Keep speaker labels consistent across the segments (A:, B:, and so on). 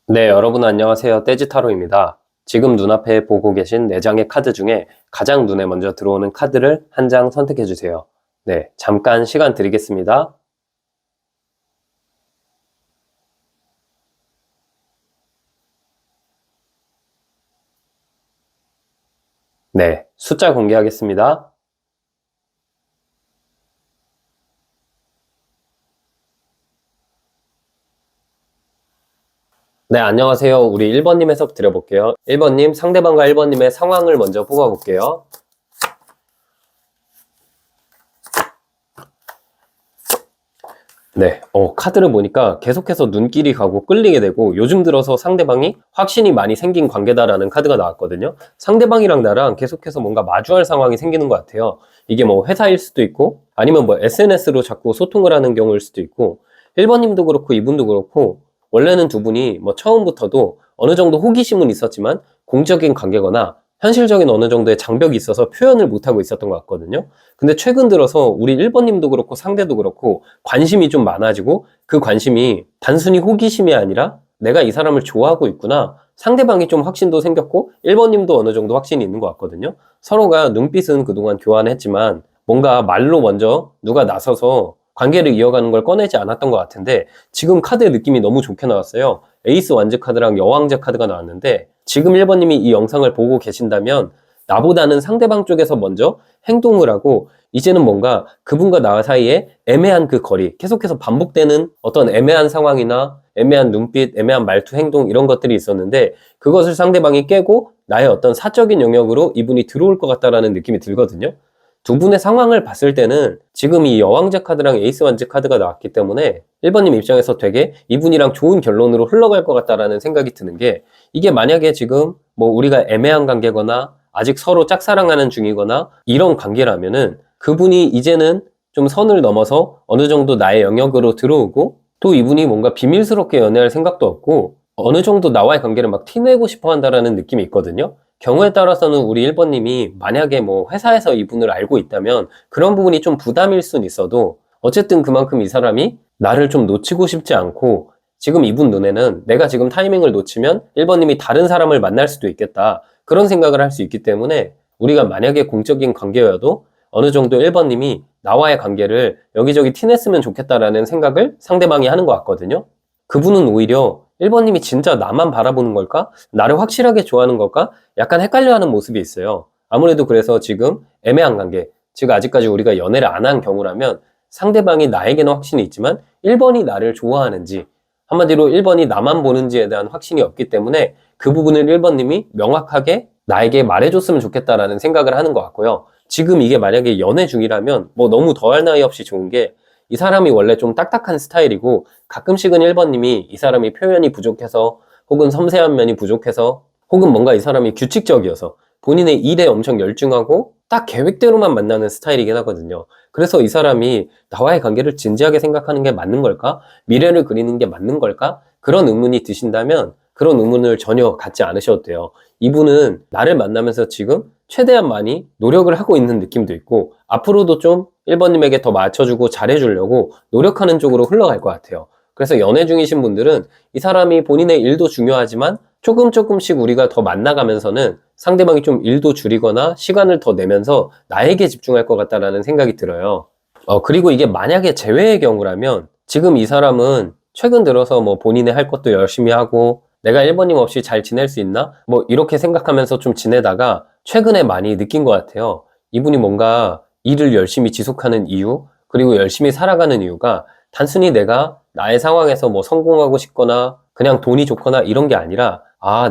A: 네, 여러분 안녕하세요. 떼지타로입니다. 지금 눈앞에 보고 계신 4장의 카드 중에 가장 눈에 먼저 들어오는 카드를 한 장 선택해 주세요. 네, 잠깐 시간 드리겠습니다. 네, 숫자 공개하겠습니다. 네, 안녕하세요. 우리 1번님 해석 드려볼게요. 1번님, 상대방과 1번님의 상황을 먼저 뽑아볼게요. 네, 카드를 보니까 계속해서 눈길이 가고 끌리게 되고 요즘 들어서 상대방이 확신이 많이 생긴 관계다라는 카드가 나왔거든요. 상대방이랑 나랑 계속해서 뭔가 마주할 상황이 생기는 것 같아요. 이게 뭐 회사일 수도 있고 아니면 뭐 SNS로 자꾸 소통을 하는 경우일 수도 있고 1번님도 그렇고 이분도 그렇고 원래는 두 분이 뭐 처음부터도 어느 정도 호기심은 있었지만 공적인 관계거나 현실적인 어느 정도의 장벽이 있어서 표현을 못하고 있었던 것 같거든요. 근데 최근 들어서 우리 1번님도 그렇고 상대도 그렇고 관심이 좀 많아지고 그 관심이 단순히 호기심이 아니라 내가 이 사람을 좋아하고 있구나. 상대방이 좀 확신도 생겼고 1번님도 어느 정도 확신이 있는 것 같거든요. 서로가 눈빛은 그동안 교환했지만 뭔가 말로 먼저 누가 나서서 관계를 이어가는 걸 꺼내지 않았던 것 같은데 지금 카드의 느낌이 너무 좋게 나왔어요. 에이스 완즈 카드랑 여왕제 카드가 나왔는데 지금 1번님이 이 영상을 보고 계신다면 나보다는 상대방 쪽에서 먼저 행동을 하고 이제는 뭔가 그분과 나 사이에 애매한 그 거리, 계속해서 반복되는 어떤 애매한 상황이나 애매한 눈빛, 애매한 말투, 행동 이런 것들이 있었는데 그것을 상대방이 깨고 나의 어떤 사적인 영역으로 이분이 들어올 것 같다라는 느낌이 들거든요. 두 분의 상황을 봤을 때는 지금 이 여왕제 카드랑 에이스 완즈 카드가 나왔기 때문에 1번님 입장에서 되게 이분이랑 좋은 결론으로 흘러갈 것 같다라는 생각이 드는 게 이게 만약에 지금 뭐 우리가 애매한 관계거나 아직 서로 짝사랑하는 중이거나 이런 관계라면은 그분이 이제는 좀 선을 넘어서 어느 정도 나의 영역으로 들어오고 또 이분이 뭔가 비밀스럽게 연애할 생각도 없고 어느 정도 나와의 관계를 막 티내고 싶어 한다라는 느낌이 있거든요. 경우에 따라서는 우리 1번님이 만약에 뭐 회사에서 이분을 알고 있다면 그런 부분이 좀 부담일 순 있어도 어쨌든 그만큼 이 사람이 나를 좀 놓치고 싶지 않고 지금 이분 눈에는 내가 지금 타이밍을 놓치면 1번님이 다른 사람을 만날 수도 있겠다. 그런 생각을 할 수 있기 때문에 우리가 만약에 공적인 관계여도 어느 정도 1번님이 나와의 관계를 여기저기 티냈으면 좋겠다라는 생각을 상대방이 하는 것 같거든요. 그분은 오히려 1번님이 진짜 나만 바라보는 걸까? 나를 확실하게 좋아하는 걸까? 약간 헷갈려하는 모습이 있어요. 아무래도 그래서 지금 애매한 관계, 즉 아직까지 우리가 연애를 안 한 경우라면 상대방이 나에게는 확신이 있지만 1번이 나를 좋아하는지 한마디로 1번이 나만 보는지에 대한 확신이 없기 때문에 그 부분을 1번님이 명확하게 나에게 말해줬으면 좋겠다라는 생각을 하는 것 같고요. 지금 이게 만약에 연애 중이라면 뭐 너무 더할 나위 없이 좋은 게 이 사람이 원래 좀 딱딱한 스타일이고 가끔씩은 1번님이 이 사람이 표현이 부족해서 혹은 섬세한 면이 부족해서 혹은 뭔가 이 사람이 규칙적이어서 본인의 일에 엄청 열중하고 딱 계획대로만 만나는 스타일이긴 하거든요. 그래서 이 사람이 나와의 관계를 진지하게 생각하는 게 맞는 걸까? 미래를 그리는 게 맞는 걸까? 그런 의문이 드신다면 그런 의문을 전혀 갖지 않으셔도 돼요. 이분은 나를 만나면서 지금 최대한 많이 노력을 하고 있는 느낌도 있고 앞으로도 좀 1번님에게 더 맞춰주고 잘해주려고 노력하는 쪽으로 흘러갈 것 같아요. 그래서 연애 중이신 분들은 이 사람이 본인의 일도 중요하지만 조금씩 우리가 더 만나가면서는 상대방이 좀 일도 줄이거나 시간을 더 내면서 나에게 집중할 것 같다라는 생각이 들어요. 그리고 이게 만약에 재회의 경우라면 지금 이 사람은 최근 들어서 뭐 본인의 할 것도 열심히 하고 내가 1번님 없이 잘 지낼 수 있나? 뭐 이렇게 생각하면서 좀 지내다가 최근에 많이 느낀 것 같아요. 이분이 뭔가 일을 열심히 지속하는 이유, 그리고 열심히 살아가는 이유가 단순히 내가 나의 상황에서 뭐 성공하고 싶거나 그냥 돈이 좋거나 이런 게 아니라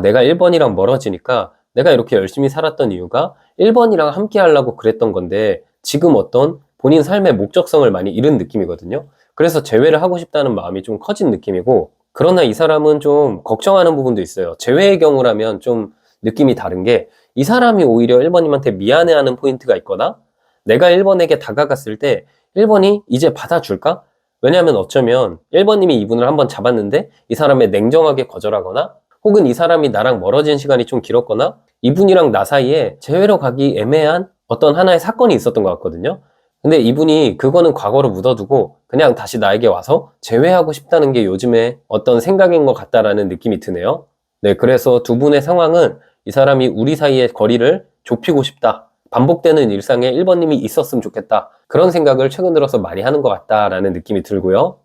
A: 내가 1번이랑 멀어지니까 내가 이렇게 열심히 살았던 이유가 1번이랑 함께 하려고 그랬던 건데 지금 어떤 본인 삶의 목적성을 많이 잃은 느낌이거든요. 그래서 재회를 하고 싶다는 마음이 좀 커진 느낌이고 그러나 이 사람은 좀 걱정하는 부분도 있어요. 재회의 경우라면 좀 느낌이 다른 게 이 사람이 오히려 1번님한테 미안해하는 포인트가 있거나 내가 1번에게 다가갔을 때 1번이 이제 받아줄까? 왜냐하면 어쩌면 1번님이 이분을 한번 잡았는데 이 사람의 냉정하게 거절하거나 혹은 이 사람이 나랑 멀어진 시간이 좀 길었거나 이분이랑 나 사이에 재회로 가기 애매한 어떤 하나의 사건이 있었던 것 같거든요. 근데 이분이 그거는 과거로 묻어두고 그냥 다시 나에게 와서 재회하고 싶다는 게 요즘에 어떤 생각인 것 같다라는 느낌이 드네요. 네, 그래서 두 분의 상황은 이 사람이 우리 사이의 거리를 좁히고 싶다. 반복되는 일상에 1번님이 있었으면 좋겠다. 그런 생각을 최근 들어서 많이 하는 것 같다라는 느낌이 들고요.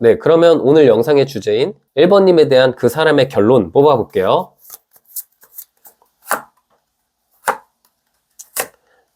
A: 네, 그러면 오늘 영상의 주제인 1번님에 대한 그 사람의 결론 뽑아볼게요.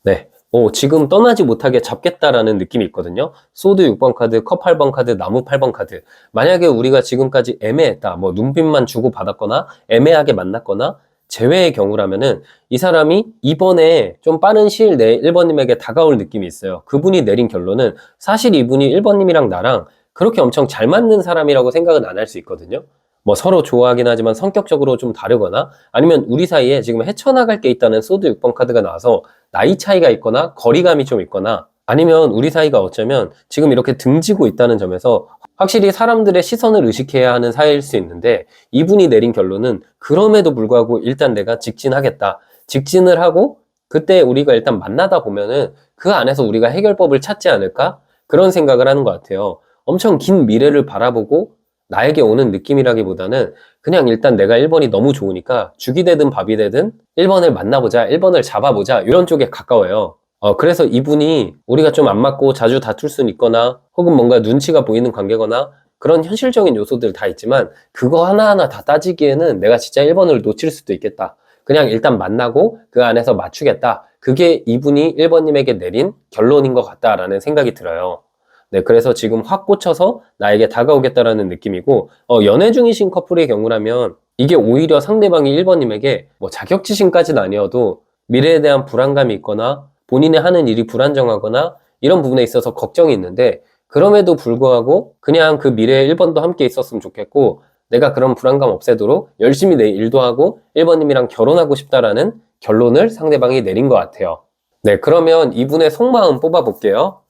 A: 네. 지금 떠나지 못하게 잡겠다라는 느낌이 있거든요. 소드 6번 카드, 컵 8번 카드, 나무 8번 카드. 만약에 우리가 지금까지 애매했다. 뭐 눈빛만 주고 받았거나 애매하게 만났거나 제외의 경우라면은 이 사람이 이번에 좀 빠른 시일 내에 1번님에게 다가올 느낌이 있어요. 그분이 내린 결론은 사실 이분이 1번님이랑 나랑 그렇게 엄청 잘 맞는 사람이라고 생각은 안 할 수 있거든요. 뭐 서로 좋아하긴 하지만 성격적으로 좀 다르거나 아니면 우리 사이에 지금 헤쳐나갈 게 있다는 소드 6번 카드가 나와서 나이 차이가 있거나 거리감이 좀 있거나 아니면 우리 사이가 어쩌면 지금 이렇게 등지고 있다는 점에서 확실히 사람들의 시선을 의식해야 하는 사이일 수 있는데 이분이 내린 결론은 그럼에도 불구하고 일단 내가 직진하겠다. 직진을 하고 그때 우리가 일단 만나다 보면은 그 안에서 우리가 해결법을 찾지 않을까? 그런 생각을 하는 것 같아요. 엄청 긴 미래를 바라보고 나에게 오는 느낌이라기보다는 그냥 일단 내가 1번이 너무 좋으니까 죽이 되든 밥이 되든 1번을 만나보자, 1번을 잡아보자 이런 쪽에 가까워요. 그래서 이분이 우리가 좀 안 맞고 자주 다툴 수는 있거나 혹은 뭔가 눈치가 보이는 관계거나 그런 현실적인 요소들 다 있지만 그거 하나하나 다 따지기에는 내가 진짜 1번을 놓칠 수도 있겠다. 그냥 일단 만나고 그 안에서 맞추겠다. 그게 이분이 1번님에게 내린 결론인 것 같다라는 생각이 들어요. 네, 그래서 지금 확 꽂혀서 나에게 다가오겠다라는 느낌이고, 연애 중이신 커플의 경우라면 이게 오히려 상대방이 1번님에게 뭐 자격지심까지는 아니어도 미래에 대한 불안감이 있거나 본인이 하는 일이 불안정하거나 이런 부분에 있어서 걱정이 있는데 그럼에도 불구하고 그냥 그 미래에 1번도 함께 있었으면 좋겠고 내가 그런 불안감 없애도록 열심히 내 일도 하고 1번님이랑 결혼하고 싶다라는 결론을 상대방이 내린 것 같아요. 네, 그러면 이분의 속마음 뽑아볼게요.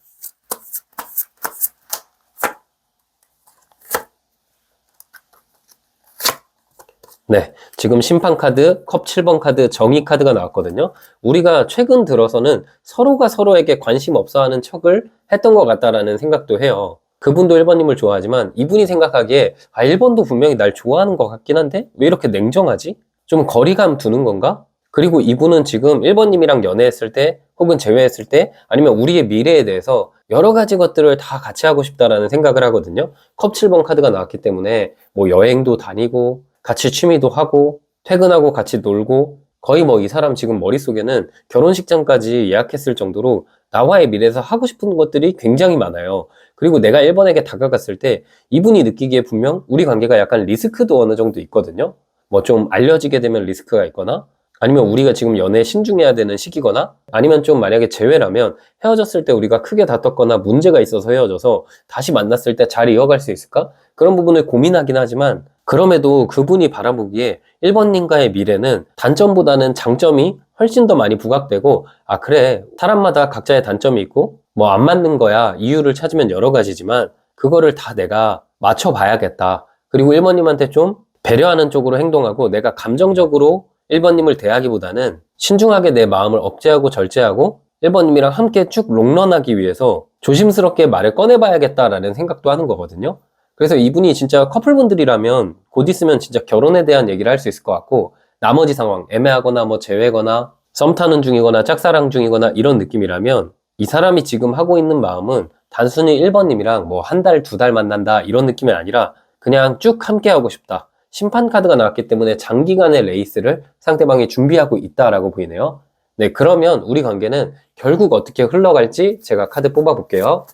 A: 네, 지금 심판 카드, 컵 7번 카드, 정의 카드가 나왔거든요. 우리가 최근 들어서는 서로가 서로에게 관심 없어 하는 척을 했던 것 같다라는 생각도 해요. 그분도 1번님을 좋아하지만 이분이 생각하기에 1번도 분명히 날 좋아하는 것 같긴 한데 왜 이렇게 냉정하지? 좀 거리감 두는 건가? 그리고 이분은 지금 1번님이랑 연애했을 때 혹은 재회했을 때 아니면 우리의 미래에 대해서 여러 가지 것들을 다 같이 하고 싶다라는 생각을 하거든요. 컵 7번 카드가 나왔기 때문에 뭐 여행도 다니고 같이 취미도 하고 퇴근하고 같이 놀고 거의 뭐 이 사람 지금 머릿속에는 결혼식장까지 예약했을 정도로 나와의 미래에서 하고 싶은 것들이 굉장히 많아요. 그리고 내가 1번에게 다가갔을 때 이분이 느끼기에 분명 우리 관계가 약간 리스크도 어느 정도 있거든요. 뭐 좀 알려지게 되면 리스크가 있거나 아니면 우리가 지금 연애에 신중해야 되는 시기거나 아니면 좀 만약에 재회라면 헤어졌을 때 우리가 크게 다퉜거나 문제가 있어서 헤어져서 다시 만났을 때 잘 이어갈 수 있을까? 그런 부분을 고민하긴 하지만 그럼에도 그분이 바라보기에 1번님과의 미래는 단점보다는 장점이 훨씬 더 많이 부각되고 아 그래 사람마다 각자의 단점이 있고 뭐 안 맞는 거야 이유를 찾으면 여러 가지지만 그거를 다 내가 맞춰봐야겠다. 그리고 1번님한테 좀 배려하는 쪽으로 행동하고 내가 감정적으로 1번님을 대하기보다는 신중하게 내 마음을 억제하고 절제하고 1번님이랑 함께 쭉 롱런하기 위해서 조심스럽게 말을 꺼내봐야겠다라는 생각도 하는 거거든요. 그래서 이분이 진짜 커플분들이라면 곧 있으면 진짜 결혼에 대한 얘기를 할 수 있을 것 같고 나머지 상황 애매하거나 뭐 재회거나 썸 타는 중이거나 짝사랑 중이거나 이런 느낌이라면 이 사람이 지금 하고 있는 마음은 단순히 1번님이랑 뭐 한 달, 두 달 만난다 이런 느낌이 아니라 그냥 쭉 함께 하고 싶다. 심판 카드가 나왔기 때문에 장기간의 레이스를 상대방이 준비하고 있다라고 보이네요. 네, 그러면 우리 관계는 결국 어떻게 흘러갈지 제가 카드 뽑아볼게요.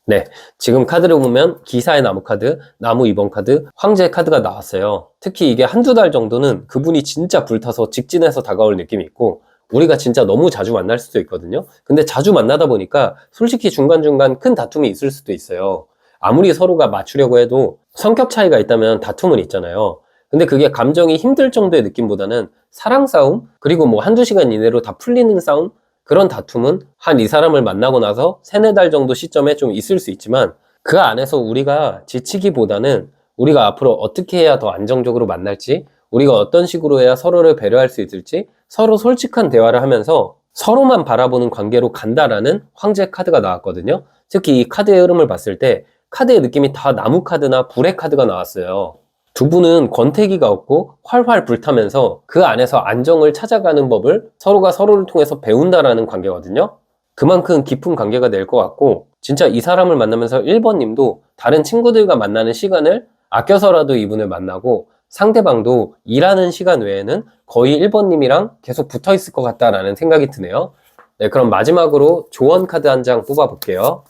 A: 네, 지금 카드를 보면 기사의 나무 카드, 나무 2번 카드, 황제 카드가 나왔어요. 특히 이게 한두 달 정도는 그분이 진짜 불타서 직진해서 다가올 느낌이 있고 우리가 진짜 너무 자주 만날 수도 있거든요. 근데 자주 만나다 보니까 솔직히 중간중간 큰 다툼이 있을 수도 있어요. 아무리 서로가 맞추려고 해도 성격 차이가 있다면 다툼은 있잖아요. 근데 그게 감정이 힘들 정도의 느낌보다는 사랑 싸움, 그리고 뭐 한두 시간 이내로 다 풀리는 싸움, 그런 다툼은 한 이 사람을 만나고 나서 세네 달 정도 시점에 좀 있을 수 있지만 그 안에서 우리가 지치기보다는 우리가 앞으로 어떻게 해야 더 안정적으로 만날지 우리가 어떤 식으로 해야 서로를 배려할 수 있을지 서로 솔직한 대화를 하면서 서로만 바라보는 관계로 간다라는 황제 카드가 나왔거든요. 특히 이 카드의 흐름을 봤을 때 카드의 느낌이 다 나무 카드나 불의 카드가 나왔어요. 두 분은 권태기가 없고 활활 불타면서 그 안에서 안정을 찾아가는 법을 서로가 서로를 통해서 배운다라는 관계거든요. 그만큼 깊은 관계가 될 것 같고, 진짜 이 사람을 만나면서 1번님도 다른 친구들과 만나는 시간을 아껴서라도 이분을 만나고, 상대방도 일하는 시간 외에는 거의 1번님이랑 계속 붙어 있을 것 같다라는 생각이 드네요. 네, 그럼 마지막으로 조언 카드 한 장 뽑아볼게요.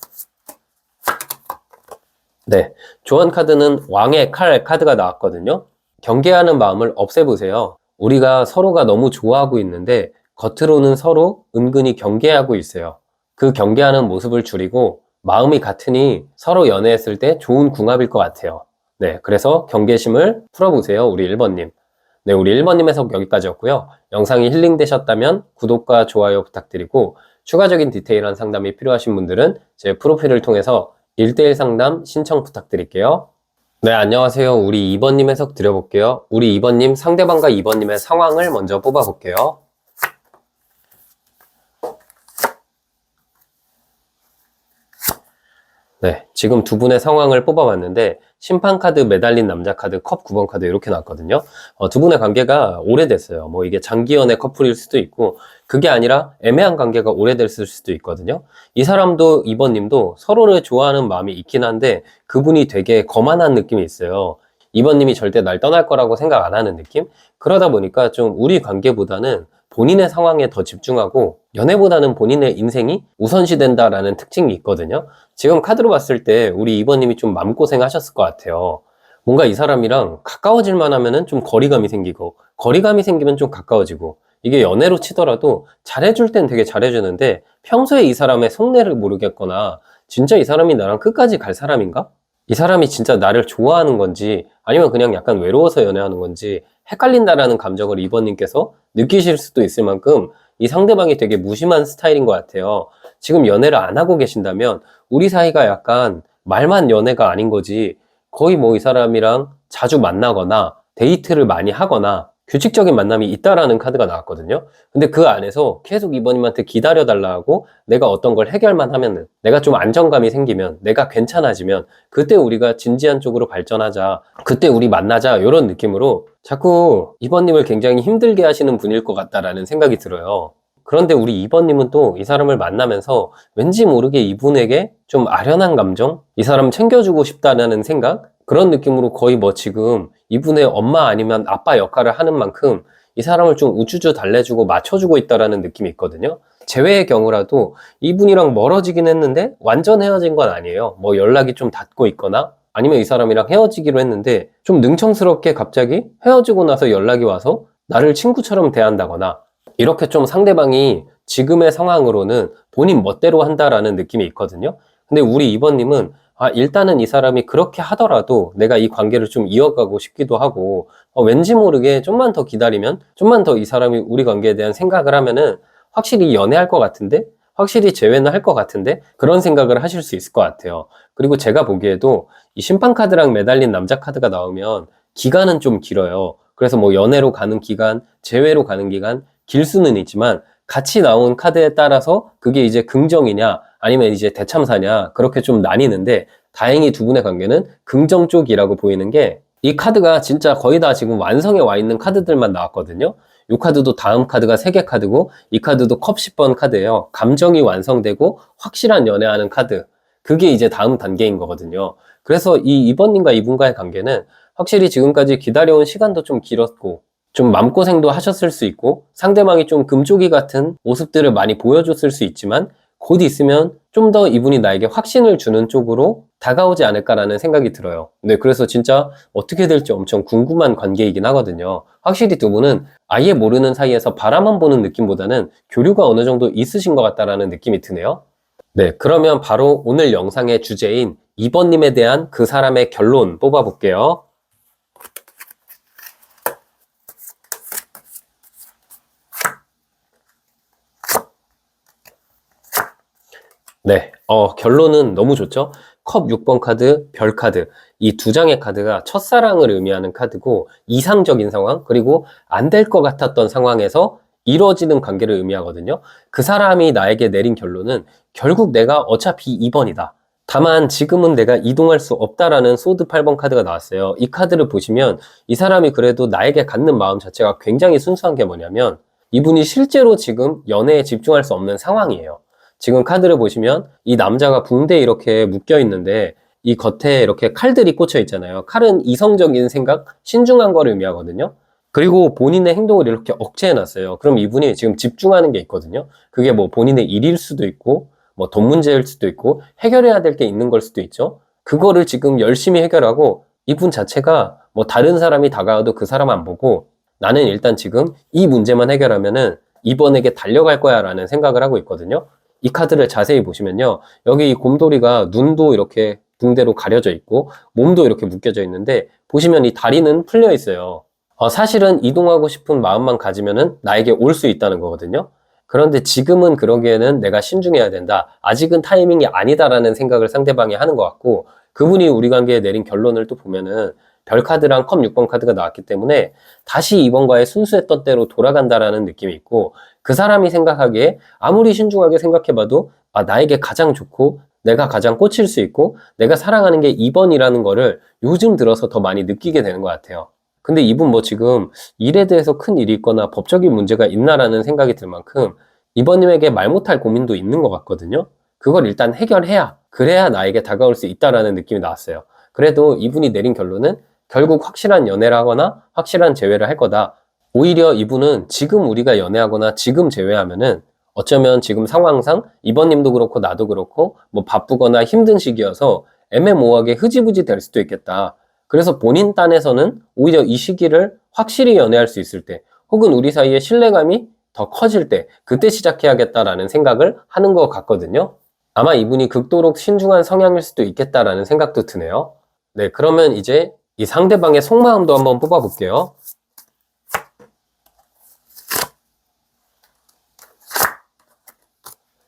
A: 네, 조언 카드는 왕의 칼 카드가 나왔거든요. 경계하는 마음을 없애보세요. 우리가 서로가 너무 좋아하고 있는데 겉으로는 서로 은근히 경계하고 있어요. 그 경계하는 모습을 줄이고 마음이 같으니 서로 연애했을 때 좋은 궁합일 것 같아요. 네, 그래서 경계심을 풀어보세요, 우리 1번님. 네, 우리 1번님 해석 여기까지였고요. 영상이 힐링되셨다면 구독과 좋아요 부탁드리고, 추가적인 디테일한 상담이 필요하신 분들은 제 프로필을 통해서 1대1 상담 신청 부탁드릴게요. 네, 안녕하세요. 우리 2번님 해석 드려볼게요. 우리 2번님, 상대방과 2번님의 상황을 먼저 뽑아볼게요. 네, 지금 두 분의 상황을 뽑아봤는데 심판 카드, 매달린 남자 카드, 컵 9번 카드 이렇게 나왔거든요. 두 분의 관계가 오래됐어요. 뭐 이게 장기 연애 커플일 수도 있고, 그게 아니라 애매한 관계가 오래됐을 수도 있거든요. 이 사람도 2번님도 서로를 좋아하는 마음이 있긴 한데 그분이 되게 거만한 느낌이 있어요. 2번님이 절대 날 떠날 거라고 생각 안 하는 느낌? 그러다 보니까 좀 우리 관계보다는 본인의 상황에 더 집중하고 연애보다는 본인의 인생이 우선시 된다라는 특징이 있거든요. 지금 카드로 봤을 때 우리 2번님이 좀 마음고생 하셨을 것 같아요. 뭔가 이 사람이랑 가까워질만 하면은 좀 거리감이 생기고, 거리감이 생기면 좀 가까워지고, 이게 연애로 치더라도 잘해줄 땐 되게 잘해주는데 평소에 이 사람의 속내를 모르겠거나, 진짜 이 사람이 나랑 끝까지 갈 사람인가? 이 사람이 진짜 나를 좋아하는 건지 아니면 그냥 약간 외로워서 연애하는 건지 헷갈린다라는 감정을 2번님께서 느끼실 수도 있을 만큼 이 상대방이 되게 무심한 스타일인 것 같아요. 지금 연애를 안 하고 계신다면 우리 사이가 약간 말만 연애가 아닌 거지, 거의 뭐 이 사람이랑 자주 만나거나 데이트를 많이 하거나 규칙적인 만남이 있다라는 카드가 나왔거든요. 근데 그 안에서 계속 2번님한테 기다려달라 하고, 내가 어떤 걸 해결만 하면은, 내가 좀 안정감이 생기면, 내가 괜찮아지면 그때 우리가 진지한 쪽으로 발전하자, 그때 우리 만나자, 이런 느낌으로 자꾸 2번님을 굉장히 힘들게 하시는 분일 것 같다라는 생각이 들어요. 그런데 우리 2번님은 또 이 사람을 만나면서 왠지 모르게 이분에게 좀 아련한 감정? 이 사람 챙겨주고 싶다는 생각? 그런 느낌으로 거의 뭐 지금 이분의 엄마 아니면 아빠 역할을 하는 만큼 이 사람을 좀 우쭈쭈 달래주고 맞춰주고 있다라는 느낌이 있거든요. 제외의 경우라도 이분이랑 멀어지긴 했는데 완전 헤어진 건 아니에요. 뭐 연락이 좀 닿고 있거나 아니면 이 사람이랑 헤어지기로 했는데 좀 능청스럽게 갑자기 헤어지고 나서 연락이 와서 나를 친구처럼 대한다거나, 이렇게 좀 상대방이 지금의 상황으로는 본인 멋대로 한다라는 느낌이 있거든요. 근데 우리 2번님은 일단은 이 사람이 그렇게 하더라도 내가 이 관계를 좀 이어가고 싶기도 하고, 왠지 모르게 좀만 더 기다리면, 좀만 더 이 사람이 우리 관계에 대한 생각을 하면은 확실히 연애할 것 같은데? 확실히 재회는 할 것 같은데? 그런 생각을 하실 수 있을 것 같아요. 그리고 제가 보기에도 이 심판 카드랑 매달린 남자 카드가 나오면 기간은 좀 길어요. 그래서 뭐 연애로 가는 기간, 재회로 가는 기간, 길 수는 있지만 같이 나온 카드에 따라서 그게 이제 긍정이냐 아니면 이제 대참사냐, 그렇게 좀 나뉘는데, 다행히 두 분의 관계는 긍정 쪽이라고 보이는 게, 이 카드가 진짜 거의 다 지금 완성에 와 있는 카드들만 나왔거든요. 이 카드도 다음 카드가 세계 카드고, 이 카드도 컵 10번 카드예요. 감정이 완성되고 확실한 연애하는 카드, 그게 이제 다음 단계인 거거든요. 그래서 이 2번님과 이분과의 관계는 확실히 지금까지 기다려온 시간도 좀 길었고, 좀 마음고생도 하셨을 수 있고, 상대방이 좀 금쪽이 같은 모습들을 많이 보여줬을 수 있지만 곧 있으면 좀 더 이분이 나에게 확신을 주는 쪽으로 다가오지 않을까라는 생각이 들어요. 네, 그래서 진짜 어떻게 될지 엄청 궁금한 관계이긴 하거든요. 확실히 두 분은 아예 모르는 사이에서 바라만 보는 느낌보다는 교류가 어느 정도 있으신 것 같다라는 느낌이 드네요. 네, 그러면 바로 오늘 영상의 주제인 2번님에 대한 그 사람의 결론 뽑아볼게요. 네, 결론은 너무 좋죠? 컵 6번 카드, 별 카드. 이 두 장의 카드가 첫사랑을 의미하는 카드고, 이상적인 상황, 그리고 안 될 것 같았던 상황에서 이루어지는 관계를 의미하거든요. 그 사람이 나에게 내린 결론은 결국 내가 어차피 2번이다. 다만 지금은 내가 이동할 수 없다라는 소드 8번 카드가 나왔어요. 이 카드를 보시면 이 사람이 그래도 나에게 갖는 마음 자체가 굉장히 순수한 게 뭐냐면 이분이 실제로 지금 연애에 집중할 수 없는 상황이에요. 지금 카드를 보시면 이 남자가 붕대에 이렇게 묶여 있는데 이 겉에 이렇게 칼들이 꽂혀 있잖아요. 칼은 이성적인 생각, 신중한 걸 의미하거든요. 그리고 본인의 행동을 이렇게 억제해놨어요. 그럼 이분이 지금 집중하는 게 있거든요. 그게 뭐 본인의 일일 수도 있고, 뭐 돈 문제일 수도 있고, 해결해야 될 게 있는 걸 수도 있죠. 그거를 지금 열심히 해결하고, 이분 자체가 뭐 다른 사람이 다가와도 그 사람 안 보고, 나는 일단 지금 이 문제만 해결하면은 이번에게 달려갈 거야 라는 생각을 하고 있거든요. 이 카드를 자세히 보시면요. 여기 이 곰돌이가 눈도 이렇게 붕대로 가려져 있고, 몸도 이렇게 묶여져 있는데, 보시면 이 다리는 풀려 있어요. 사실은 이동하고 싶은 마음만 가지면은 나에게 올 수 있다는 거거든요. 그런데 지금은 그러기에는 내가 신중해야 된다. 아직은 타이밍이 아니다라는 생각을 상대방이 하는 것 같고, 그분이 우리 관계에 내린 결론을 또 보면은 별 카드랑 컵 6번 카드가 나왔기 때문에 다시 이번과의 순수했던 때로 돌아간다라는 느낌이 있고, 그 사람이 생각하기에 아무리 신중하게 생각해봐도 나에게 가장 좋고 내가 가장 꽂힐 수 있고 내가 사랑하는 게 2번이라는 거를 요즘 들어서 더 많이 느끼게 되는 것 같아요. 근데 이분 뭐 지금 일에 대해서 큰 일이 있거나 법적인 문제가 있나라는 생각이 들 만큼 이번님에게 말 못할 고민도 있는 것 같거든요. 그걸 일단 해결해야, 그래야 나에게 다가올 수 있다라는 느낌이 나왔어요. 그래도 이분이 내린 결론은 결국 확실한 연애를 하거나 확실한 재회를 할 거다. 오히려 이분은 지금 우리가 연애하거나 지금 재회하면은 어쩌면 지금 상황상 이번님도 그렇고 나도 그렇고 뭐 바쁘거나 힘든 시기여서 애매모호하게 흐지부지 될 수도 있겠다. 그래서 본인 딴에서는 오히려 이 시기를 확실히 연애할 수 있을 때, 혹은 우리 사이에 신뢰감이 더 커질 때, 그때 시작해야겠다라는 생각을 하는 것 같거든요. 아마 이분이 극도로 신중한 성향일 수도 있겠다라는 생각도 드네요. 네, 그러면 이제 이 상대방의 속마음도 한번 뽑아볼게요.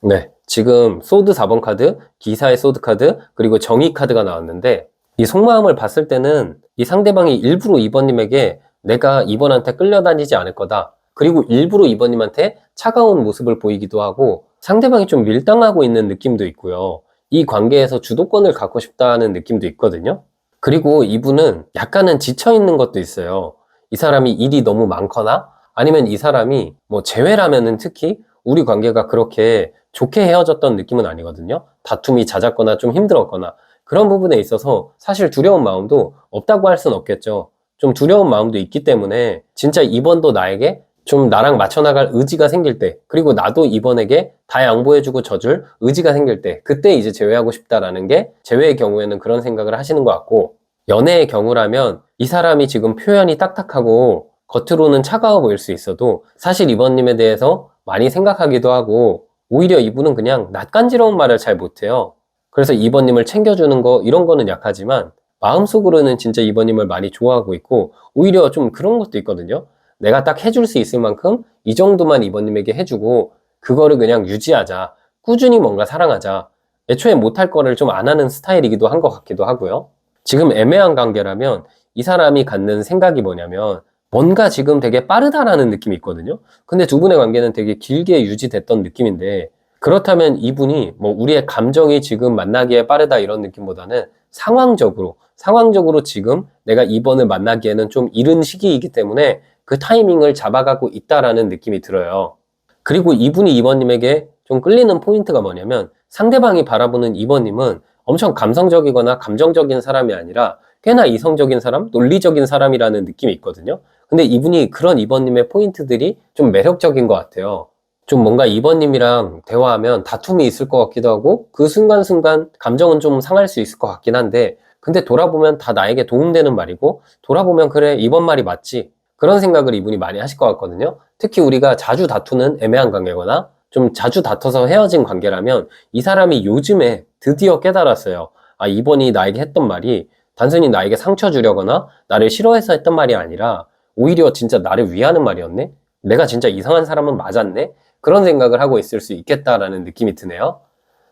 A: 네, 지금 소드 4번 카드, 기사의 소드 카드, 그리고 정의 카드가 나왔는데 이 속마음을 봤을 때는 이 상대방이 일부러 이번님에게 내가 이번한테 끌려다니지 않을 거다. 그리고 일부러 이번님한테 차가운 모습을 보이기도 하고 상대방이 좀 밀당하고 있는 느낌도 있고요. 이 관계에서 주도권을 갖고 싶다는 느낌도 있거든요. 그리고 이분은 약간은 지쳐 있는 것도 있어요. 이 사람이 일이 너무 많거나 아니면 이 사람이 뭐 재회라면은 특히 우리 관계가 그렇게 좋게 헤어졌던 느낌은 아니거든요. 다툼이 잦았거나 좀 힘들었거나 그런 부분에 있어서 사실 두려운 마음도 없다고 할 순 없겠죠. 좀 두려운 마음도 있기 때문에 진짜 이번도 나에게 좀 나랑 맞춰나갈 의지가 생길 때, 그리고 나도 이번에게 다 양보해주고 져줄 의지가 생길 때, 그때 이제 제외하고 싶다라는 게 제외의 경우에는 그런 생각을 하시는 것 같고, 연애의 경우라면 이 사람이 지금 표현이 딱딱하고 겉으로는 차가워 보일 수 있어도 사실 이번님에 대해서 많이 생각하기도 하고 오히려 이분은 그냥 낯간지러운 말을 잘 못해요. 그래서 이번님을 챙겨주는 거 이런 거는 약하지만 마음속으로는 진짜 이번님을 많이 좋아하고 있고 오히려 좀 그런 것도 있거든요. 내가 딱 해줄 수 있을 만큼 이 정도만 이번님에게 해주고 그거를 그냥 유지하자. 꾸준히 뭔가 사랑하자. 애초에 못할 거를 좀 안 하는 스타일이기도 한 것 같기도 하고요. 지금 애매한 관계라면 이 사람이 갖는 생각이 뭐냐면 뭔가 지금 되게 빠르다라는 느낌이 있거든요. 근데 두 분의 관계는 되게 길게 유지됐던 느낌인데 그렇다면 이분이 뭐 우리의 감정이 지금 만나기에 빠르다 이런 느낌보다는 상황적으로 지금 내가 이번을 만나기에는 좀 이른 시기이기 때문에 그 타이밍을 잡아가고 있다라는 느낌이 들어요. 그리고 이분이 이번님에게 좀 끌리는 포인트가 뭐냐면 상대방이 바라보는 이번님은 엄청 감성적이거나 감정적인 사람이 아니라 꽤나 이성적인 사람, 논리적인 사람이라는 느낌이 있거든요. 근데 이분이 그런 이번님의 포인트들이 좀 매력적인 것 같아요. 좀 뭔가 이번님이랑 대화하면 다툼이 있을 것 같기도 하고 그 순간순간 감정은 좀 상할 수 있을 것 같긴 한데 근데 돌아보면 다 나에게 도움되는 말이고 돌아보면 그래 이번 말이 맞지 그런 생각을 이분이 많이 하실 것 같거든요. 특히 우리가 자주 다투는 애매한 관계거나 좀 자주 다퉈서 헤어진 관계라면 이 사람이 요즘에 드디어 깨달았어요. 이번이 나에게 했던 말이 단순히 나에게 상처 주려거나 나를 싫어해서 했던 말이 아니라 오히려 진짜 나를 위하는 말이었네? 내가 진짜 이상한 사람은 맞았네? 그런 생각을 하고 있을 수 있겠다라는 느낌이 드네요.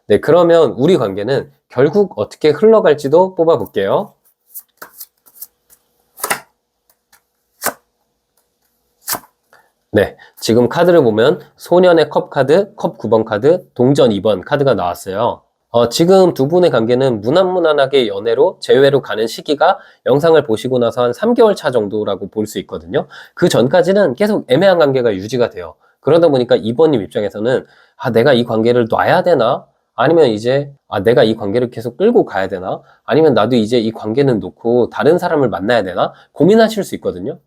A: 네, 그러면 우리 관계는 결국 어떻게 흘러갈지도 뽑아볼게요. 네, 지금 카드를 보면 소년의 컵 카드, 컵 9번 카드, 동전 2번 카드가 나왔어요. 지금 두 분의 관계는 무난무난하게 연애로 재회로 가는 시기가 영상을 보시고 나서 한 3개월 차 정도라고 볼 수 있거든요. 그 전까지는 계속 애매한 관계가 유지가 돼요. 그러다 보니까 2번님 입장에서는 내가 이 관계를 놔야 되나? 아니면 이제 내가 이 관계를 계속 끌고 가야 되나? 아니면 나도 이제 이 관계는 놓고 다른 사람을 만나야 되나? 고민하실 수 있거든요.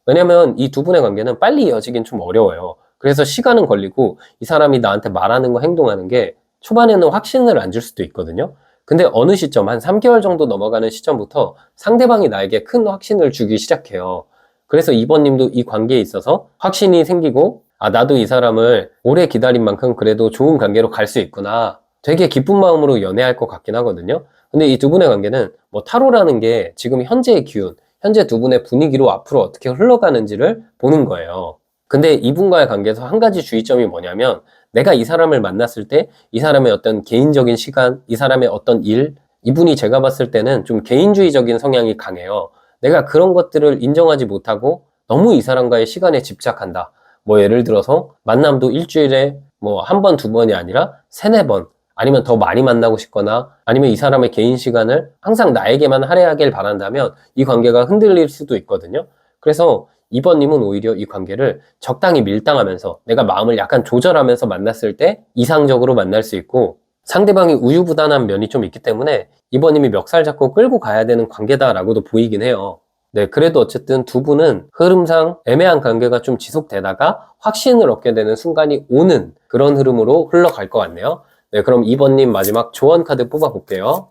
A: 왜냐면 이 두 분의 관계는 빨리 이어지긴 좀 어려워요. 그래서 시간은 걸리고 이 사람이 나한테 말하는 거, 행동하는 게 초반에는 확신을 안 줄 수도 있거든요. 근데 어느 시점, 한 3개월 정도 넘어가는 시점부터 상대방이 나에게 큰 확신을 주기 시작해요. 그래서 2번님도 이 관계에 있어서 확신이 생기고, 나도 이 사람을 오래 기다린 만큼 그래도 좋은 관계로 갈 수 있구나. 되게 기쁜 마음으로 연애할 것 같긴 하거든요. 근데 이 두 분의 관계는 뭐 타로라는 게 지금 현재의 기운, 현재 두 분의 분위기로 앞으로 어떻게 흘러가는지를 보는 거예요. 근데 이분과의 관계에서 한 가지 주의점이 뭐냐면, 내가 이 사람을 만났을 때 이 사람의 어떤 개인적인 시간, 이 사람의 어떤 일, 이분이 제가 봤을 때는 좀 개인주의적인 성향이 강해요. 내가 그런 것들을 인정하지 못하고 너무 이 사람과의 시간에 집착한다. 뭐 예를 들어서 만남도 일주일에 뭐 한 번, 두 번이 아니라 세네 번, 아니면 더 많이 만나고 싶거나 아니면 이 사람의 개인 시간을 항상 나에게만 할애하길 바란다면 이 관계가 흔들릴 수도 있거든요. 그래서 2번님은 오히려 이 관계를 적당히 밀당하면서 내가 마음을 약간 조절하면서 만났을 때 이상적으로 만날 수 있고, 상대방이 우유부단한 면이 좀 있기 때문에 2번님이 멱살 잡고 끌고 가야 되는 관계다라고도 보이긴 해요. 네, 그래도 어쨌든 두 분은 흐름상 애매한 관계가 좀 지속되다가 확신을 얻게 되는 순간이 오는 그런 흐름으로 흘러갈 것 같네요. 네, 그럼 2번님 마지막 조언 카드 뽑아볼게요.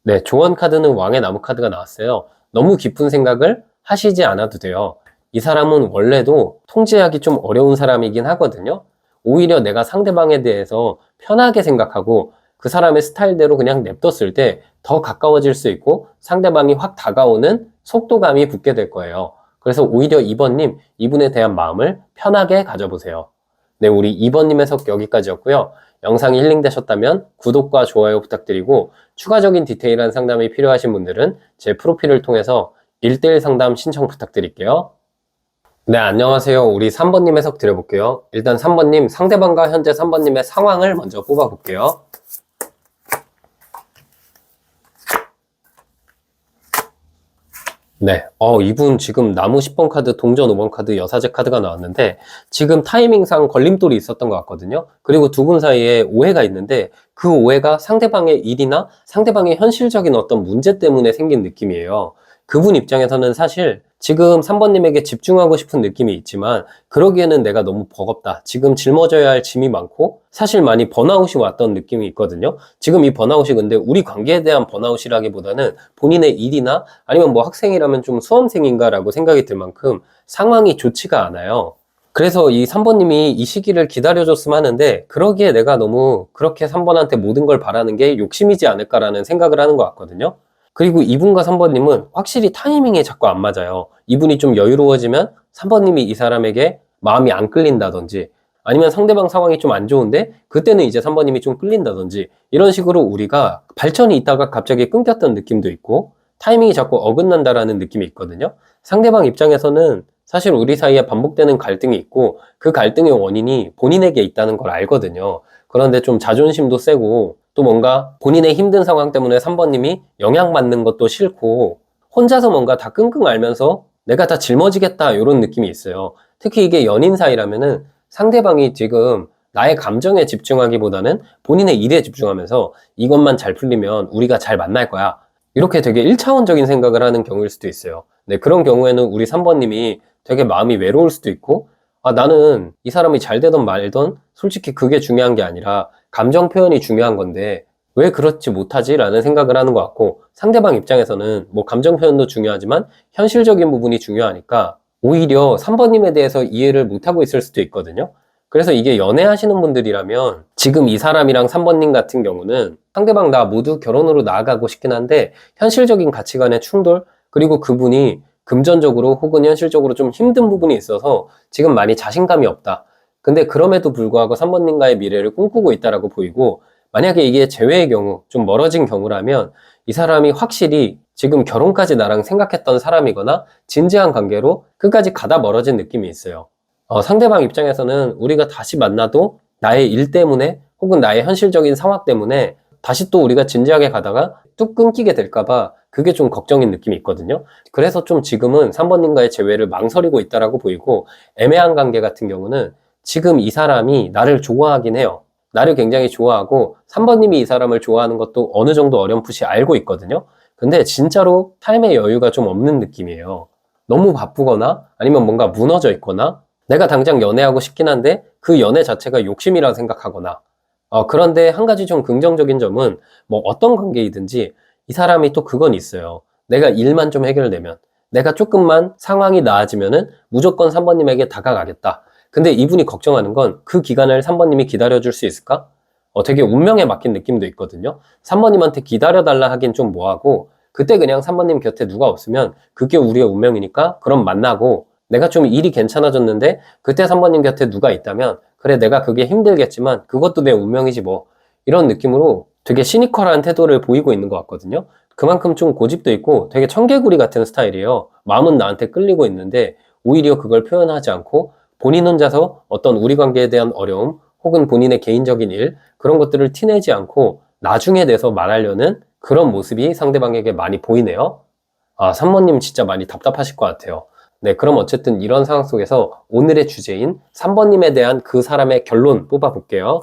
A: 네, 조언 카드는 왕의 나무 카드가 나왔어요. 너무 깊은 생각을 하시지 않아도 돼요. 이 사람은 원래도 통제하기 좀 어려운 사람이긴 하거든요. 오히려 내가 상대방에 대해서 편하게 생각하고 그 사람의 스타일대로 그냥 냅뒀을 때 더 가까워질 수 있고 상대방이 확 다가오는 속도감이 붙게 될 거예요. 그래서 오히려 2번님, 이분에 대한 마음을 편하게 가져보세요. 네, 우리 2번님 해석 여기까지였고요. 영상이 힐링되셨다면 구독과 좋아요 부탁드리고, 추가적인 디테일한 상담이 필요하신 분들은 제 프로필을 통해서 1대1 상담 신청 부탁드릴게요. 네, 안녕하세요. 우리 3번님 해석 드려볼게요. 일단 3번님, 상대방과 현재 3번님의 상황을 먼저 뽑아볼게요. 네, 이분 지금 나무 10번 카드, 동전 5번 카드, 여사제 카드가 나왔는데 지금 타이밍상 걸림돌이 있었던 것 같거든요. 그리고 두 분 사이에 오해가 있는데 그 오해가 상대방의 일이나 상대방의 현실적인 어떤 문제 때문에 생긴 느낌이에요. 그분 입장에서는 사실 지금 3번님에게 집중하고 싶은 느낌이 있지만 그러기에는 내가 너무 버겁다. 지금 짊어져야 할 짐이 많고 사실 많이 번아웃이 왔던 느낌이 있거든요. 지금 이 번아웃이 근데 우리 관계에 대한 번아웃이라기보다는 본인의 일이나 아니면 뭐 학생이라면 좀 수험생인가라고 생각이 들 만큼 상황이 좋지가 않아요. 그래서 이 3번님이 이 시기를 기다려줬으면 하는데 그러기에 내가 너무 그렇게 3번한테 모든 걸 바라는 게 욕심이지 않을까라는 생각을 하는 것 같거든요. 그리고 이분과 3번님은 확실히 타이밍이 자꾸 안 맞아요. 이분이 좀 여유로워지면 3번님이 이 사람에게 마음이 안 끌린다든지 아니면 상대방 상황이 좀 안 좋은데 그때는 이제 3번님이 좀 끌린다든지 이런 식으로 우리가 발전이 있다가 갑자기 끊겼던 느낌도 있고 타이밍이 자꾸 어긋난다라는 느낌이 있거든요. 상대방 입장에서는 사실 우리 사이에 반복되는 갈등이 있고 그 갈등의 원인이 본인에게 있다는 걸 알거든요. 그런데 좀 자존심도 세고 또 뭔가 본인의 힘든 상황 때문에 3번님이 영향받는 것도 싫고 혼자서 뭔가 다 끙끙 앓면서 내가 다 짊어지겠다 이런 느낌이 있어요. 특히 이게 연인 사이라면은 상대방이 지금 나의 감정에 집중하기보다는 본인의 일에 집중하면서 이것만 잘 풀리면 우리가 잘 만날 거야. 이렇게 되게 1차원적인 생각을 하는 경우일 수도 있어요. 네, 그런 경우에는 우리 3번님이 되게 마음이 외로울 수도 있고 나는 이 사람이 잘 되던 말던 솔직히 그게 중요한 게 아니라 감정 표현이 중요한 건데 왜 그렇지 못하지? 라는 생각을 하는 것 같고 상대방 입장에서는 뭐 감정 표현도 중요하지만 현실적인 부분이 중요하니까 오히려 3번님에 대해서 이해를 못하고 있을 수도 있거든요. 그래서 이게 연애하시는 분들이라면 지금 이 사람이랑 3번님 같은 경우는 상대방 나 모두 결혼으로 나아가고 싶긴 한데 현실적인 가치관의 충돌 그리고 그분이 금전적으로 혹은 현실적으로 좀 힘든 부분이 있어서 지금 많이 자신감이 없다. 근데 그럼에도 불구하고 3번님과의 미래를 꿈꾸고 있다라고 보이고 만약에 이게 재회의 경우, 좀 멀어진 경우라면 이 사람이 확실히 지금 결혼까지 나랑 생각했던 사람이거나 진지한 관계로 끝까지 가다 멀어진 느낌이 있어요. 상대방 입장에서는 우리가 다시 만나도 나의 일 때문에 혹은 나의 현실적인 상황 때문에 다시 또 우리가 진지하게 가다가 뚝 끊기게 될까봐 그게 좀 걱정인 느낌이 있거든요. 그래서 좀 지금은 3번님과의 재회를 망설이고 있다라고 보이고, 애매한 관계 같은 경우는 지금 이 사람이 나를 좋아하긴 해요. 나를 굉장히 좋아하고 3번님이 이 사람을 좋아하는 것도 어느 정도 어렴풋이 알고 있거든요. 근데 진짜로 삶의 여유가 좀 없는 느낌이에요. 너무 바쁘거나 아니면 뭔가 무너져 있거나, 내가 당장 연애하고 싶긴 한데 그 연애 자체가 욕심이라고 생각하거나, 그런데 한 가지 좀 긍정적인 점은 뭐 어떤 관계이든지 이 사람이 또 그건 있어요. 내가 일만 좀 해결되면, 내가 조금만 상황이 나아지면은 무조건 3번님에게 다가가겠다. 근데 이분이 걱정하는 건 그 기간을 3번님이 기다려줄 수 있을까? 되게 운명에 맡긴 느낌도 있거든요. 3번님한테 기다려달라 하긴 좀 뭐하고, 그때 그냥 3번님 곁에 누가 없으면 그게 우리의 운명이니까 그럼 만나고, 내가 좀 일이 괜찮아졌는데 그때 3번님 곁에 누가 있다면 그래, 내가 그게 힘들겠지만 그것도 내 운명이지 뭐, 이런 느낌으로 되게 시니컬한 태도를 보이고 있는 것 같거든요. 그만큼 좀 고집도 있고 되게 청개구리 같은 스타일이에요. 마음은 나한테 끌리고 있는데 오히려 그걸 표현하지 않고 본인 혼자서 어떤 우리 관계에 대한 어려움 혹은 본인의 개인적인 일, 그런 것들을 티내지 않고 나중에 내서 말하려는 그런 모습이 상대방에게 많이 보이네요. 3번님 진짜 많이 답답하실 것 같아요. 네, 그럼 어쨌든 이런 상황 속에서 오늘의 주제인 3번님에 대한 그 사람의 결론 뽑아볼게요.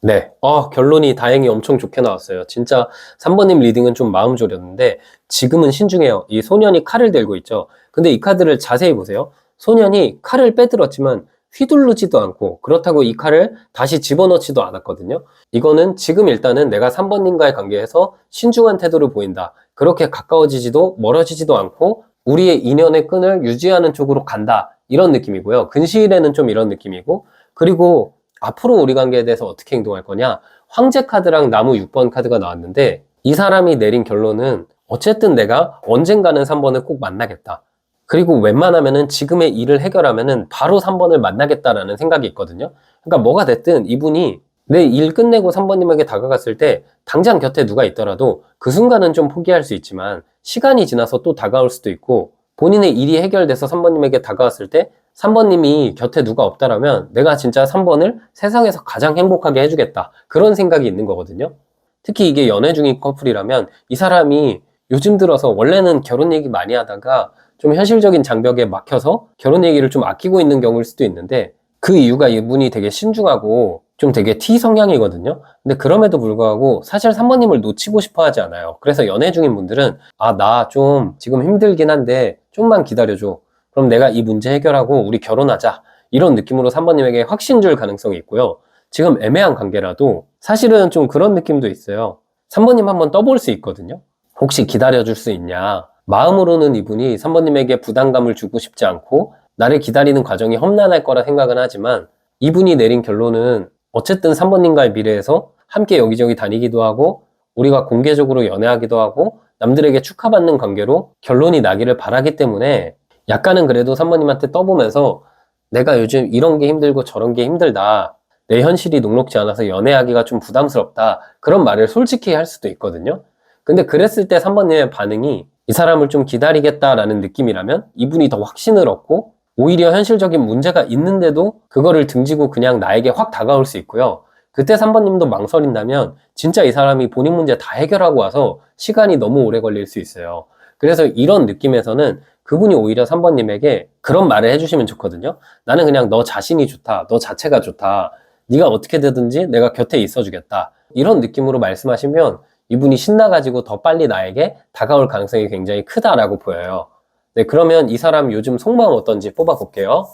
A: 네, 결론이 다행히 엄청 좋게 나왔어요. 진짜 3번님 리딩은 좀 마음 졸였는데 지금은 신중해요. 이 소년이 칼을 들고 있죠. 근데 이 카드를 자세히 보세요. 소년이 칼을 빼들었지만 휘두르지도 않고, 그렇다고 이 칼을 다시 집어넣지도 않았거든요. 이거는 지금 일단은 내가 3번님과의 관계에서 신중한 태도를 보인다. 그렇게 가까워지지도 멀어지지도 않고 우리의 인연의 끈을 유지하는 쪽으로 간다. 이런 느낌이고요. 근시일에는 좀 이런 느낌이고, 그리고 앞으로 우리 관계에 대해서 어떻게 행동할 거냐? 황제 카드랑 나무 6번 카드가 나왔는데 이 사람이 내린 결론은 어쨌든 내가 언젠가는 3번을 꼭 만나겠다. 그리고 웬만하면은 지금의 일을 해결하면은 바로 3번을 만나겠다라는 생각이 있거든요. 그러니까 뭐가 됐든 이분이 내 일 끝내고 3번님에게 다가갔을 때 당장 곁에 누가 있더라도 그 순간은 좀 포기할 수 있지만 시간이 지나서 또 다가올 수도 있고, 본인의 일이 해결돼서 3번님에게 다가왔을 때 3번님이 곁에 누가 없다라면 내가 진짜 3번을 세상에서 가장 행복하게 해주겠다. 그런 생각이 있는 거거든요. 특히 이게 연애 중인 커플이라면 이 사람이 요즘 들어서 원래는 결혼 얘기 많이 하다가 좀 현실적인 장벽에 막혀서 결혼 얘기를 좀 아끼고 있는 경우일 수도 있는데, 그 이유가 이분이 되게 신중하고 좀 되게 T 성향이거든요. 근데 그럼에도 불구하고 사실 3번님을 놓치고 싶어 하지 않아요. 그래서 연애 중인 분들은 나 좀 지금 힘들긴 한데 좀만 기다려줘. 그럼 내가 이 문제 해결하고 우리 결혼하자. 이런 느낌으로 3번님에게 확신 줄 가능성이 있고요. 지금 애매한 관계라도 사실은 좀 그런 느낌도 있어요. 3번님 한번 떠볼 수 있거든요. 혹시 기다려줄 수 있냐. 마음으로는 이분이 3번님에게 부담감을 주고 싶지 않고 나를 기다리는 과정이 험난할 거라 생각은 하지만, 이분이 내린 결론은 어쨌든 3번님과의 미래에서 함께 여기저기 다니기도 하고 우리가 공개적으로 연애하기도 하고 남들에게 축하받는 관계로 결론이 나기를 바라기 때문에 약간은 그래도 3번님한테 떠보면서 내가 요즘 이런 게 힘들고 저런 게 힘들다. 내 현실이 녹록지 않아서 연애하기가 좀 부담스럽다. 그런 말을 솔직히 할 수도 있거든요. 근데 그랬을 때 3번님의 반응이 이 사람을 좀 기다리겠다라는 느낌이라면 이분이 더 확신을 얻고 오히려 현실적인 문제가 있는데도 그거를 등지고 그냥 나에게 확 다가올 수 있고요. 그때 3번님도 망설인다면 진짜 이 사람이 본인 문제 다 해결하고 와서 시간이 너무 오래 걸릴 수 있어요. 그래서 이런 느낌에서는 그분이 오히려 3번님에게 그런 말을 해주시면 좋거든요. 나는 그냥 너 자신이 좋다. 너 자체가 좋다. 네가 어떻게 되든지 내가 곁에 있어주겠다. 이런 느낌으로 말씀하시면 이분이 신나가지고 더 빨리 나에게 다가올 가능성이 굉장히 크다라고 보여요. 네, 그러면 이 사람 요즘 속마음 어떤지 뽑아볼게요.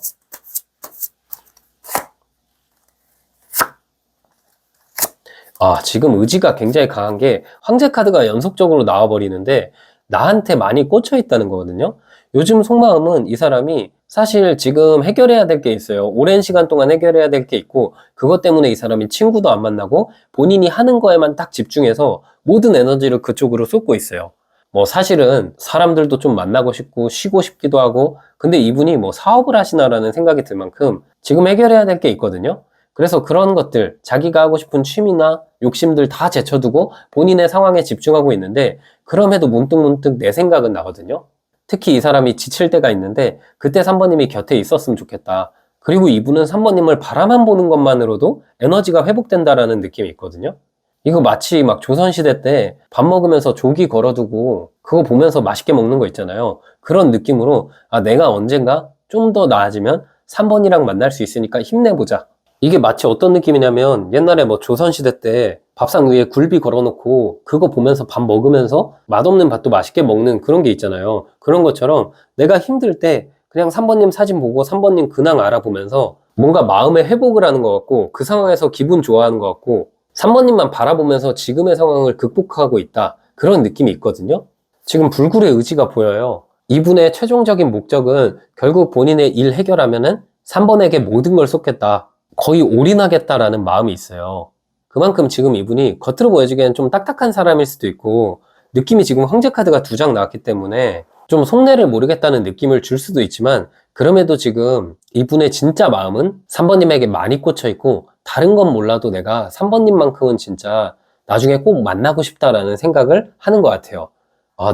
A: 지금 의지가 굉장히 강한 게 황제 카드가 연속적으로 나와버리는데 나한테 많이 꽂혀 있다는 거거든요. 요즘 속마음은 이 사람이 사실 지금 해결해야 될 게 있어요. 오랜 시간 동안 해결해야 될 게 있고, 그것 때문에 이 사람이 친구도 안 만나고 본인이 하는 거에만 딱 집중해서 모든 에너지를 그쪽으로 쏟고 있어요. 뭐 사실은 사람들도 좀 만나고 싶고 쉬고 싶기도 하고, 근데 이분이 뭐 사업을 하시나라는 생각이 들 만큼 지금 해결해야 될 게 있거든요. 그래서 그런 것들, 자기가 하고 싶은 취미나 욕심들 다 제쳐두고 본인의 상황에 집중하고 있는데, 그럼에도 문득문득 내 생각은 나거든요. 특히 이 사람이 지칠 때가 있는데 그때 3번님이 곁에 있었으면 좋겠다. 그리고 이분은 3번님을 바라만 보는 것만으로도 에너지가 회복된다라는 느낌이 있거든요. 이거 마치 막 조선시대 때 밥 먹으면서 조기 걸어두고 그거 보면서 맛있게 먹는 거 있잖아요. 그런 느낌으로 내가 언젠가 좀 더 나아지면 3번이랑 만날 수 있으니까 힘내보자. 이게 마치 어떤 느낌이냐면 옛날에 뭐 조선시대 때 밥상 위에 굴비 걸어놓고 그거 보면서 밥 먹으면서 맛없는 밥도 맛있게 먹는 그런 게 있잖아요. 그런 것처럼 내가 힘들 때 그냥 3번님 사진 보고 3번님 근황 알아보면서 뭔가 마음의 회복을 하는 것 같고 그 상황에서 기분 좋아하는 것 같고 3번님만 바라보면서 지금의 상황을 극복하고 있다. 그런 느낌이 있거든요. 지금 불굴의 의지가 보여요. 이분의 최종적인 목적은 결국 본인의 일 해결하면은 3번에게 모든 걸 쏟겠다. 거의 올인하겠다라는 마음이 있어요. 그만큼 지금 이분이 겉으로 보여지기엔 좀 딱딱한 사람일 수도 있고 느낌이 지금 황제 카드가 2장 나왔기 때문에 좀 속내를 모르겠다는 느낌을 줄 수도 있지만 그럼에도 지금 이분의 진짜 마음은 3번님에게 많이 꽂혀 있고 다른 건 몰라도 내가 3번님만큼은 진짜 나중에 꼭 만나고 싶다라는 생각을 하는 것 같아요.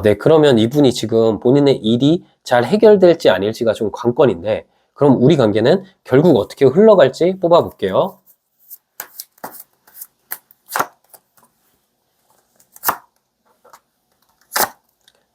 A: 네. 그러면 이분이 지금 본인의 일이 잘 해결될지 아닐지가 좀 관건인데 그럼 우리 관계는 결국 어떻게 흘러갈지 뽑아볼게요.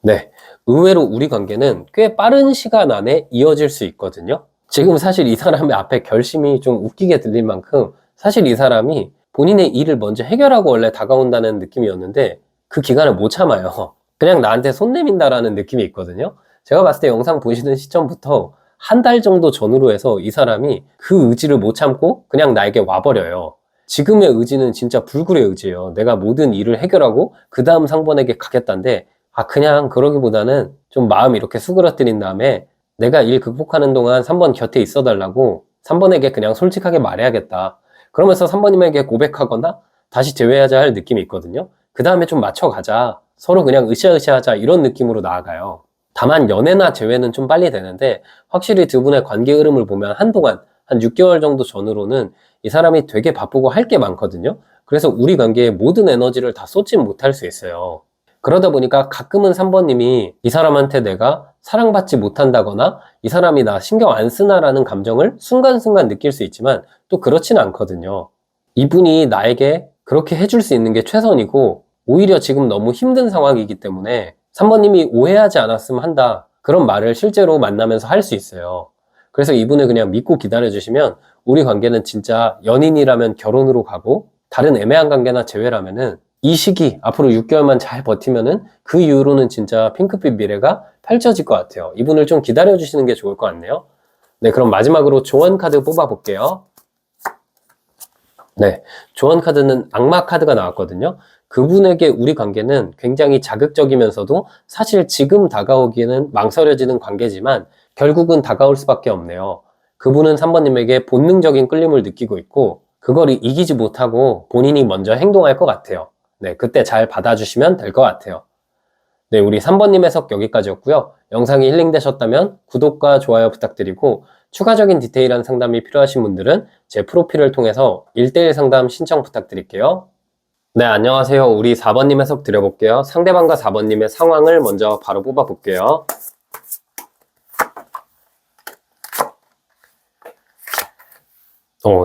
A: 네. 의외로 우리 관계는 꽤 빠른 시간 안에 이어질 수 있거든요. 지금 사실 이 사람의 앞에 결심이 좀 웃기게 들릴 만큼 사실 이 사람이 본인의 일을 먼저 해결하고 원래 다가온다는 느낌이었는데 그 기간을 못 참아요. 그냥 나한테 손 내민다라는 느낌이 있거든요. 제가 봤을 때 영상 보시는 시점부터 한 달 정도 전후로 해서 이 사람이 그 의지를 못 참고 그냥 나에게 와버려요. 지금의 의지는 진짜 불굴의 의지예요. 내가 모든 일을 해결하고 그 다음 상번에게 가겠다는데 그냥 그러기보다는 좀 마음 이렇게 수그러뜨린 다음에 내가 일 극복하는 동안 3번 곁에 있어 달라고 3번에게 그냥 솔직하게 말해야겠다. 그러면서 3번님에게 고백하거나 다시 재회하자 할 느낌이 있거든요. 그 다음에 좀 맞춰가자. 서로 그냥 으쌰으쌰 하자. 이런 느낌으로 나아가요. 다만 연애나 재회는 좀 빨리 되는데 확실히 두 분의 관계 흐름을 보면 한동안 한 6개월 정도 전으로는 이 사람이 되게 바쁘고 할 게 많거든요. 그래서 우리 관계에 모든 에너지를 다 쏟진 못할 수 있어요. 그러다 보니까 가끔은 3번님이 이 사람한테 내가 사랑받지 못한다거나 이 사람이 나 신경 안 쓰나라는 감정을 순간순간 느낄 수 있지만 또 그렇지는 않거든요. 이분이 나에게 그렇게 해줄 수 있는 게 최선이고 오히려 지금 너무 힘든 상황이기 때문에 3번님이 오해하지 않았으면 한다. 그런 말을 실제로 만나면서 할 수 있어요. 그래서 이분을 그냥 믿고 기다려주시면 우리 관계는 진짜 연인이라면 결혼으로 가고 다른 애매한 관계나 재회라면은 이 시기 앞으로 6개월만 잘 버티면은 그 이후로는 진짜 핑크빛 미래가 펼쳐질 것 같아요. 이분을 좀 기다려주시는 게 좋을 것 같네요. 네, 그럼 마지막으로 조언 카드 뽑아볼게요. 네, 조언 카드는 악마 카드가 나왔거든요. 그분에게 우리 관계는 굉장히 자극적이면서도 사실 지금 다가오기에는 망설여지는 관계지만 결국은 다가올 수밖에 없네요. 그분은 3번님에게 본능적인 끌림을 느끼고 있고 그걸 이기지 못하고 본인이 먼저 행동할 것 같아요. 네, 그때 잘 받아주시면 될 것 같아요. 네, 우리 3번님 해석 여기까지였고요. 영상이 힐링되셨다면 구독과 좋아요 부탁드리고 추가적인 디테일한 상담이 필요하신 분들은 제 프로필을 통해서 1대1 상담 신청 부탁드릴게요. 네, 안녕하세요. 우리 4번님 해석 드려볼게요. 상대방과 4번님의 상황을 먼저 바로 뽑아볼게요.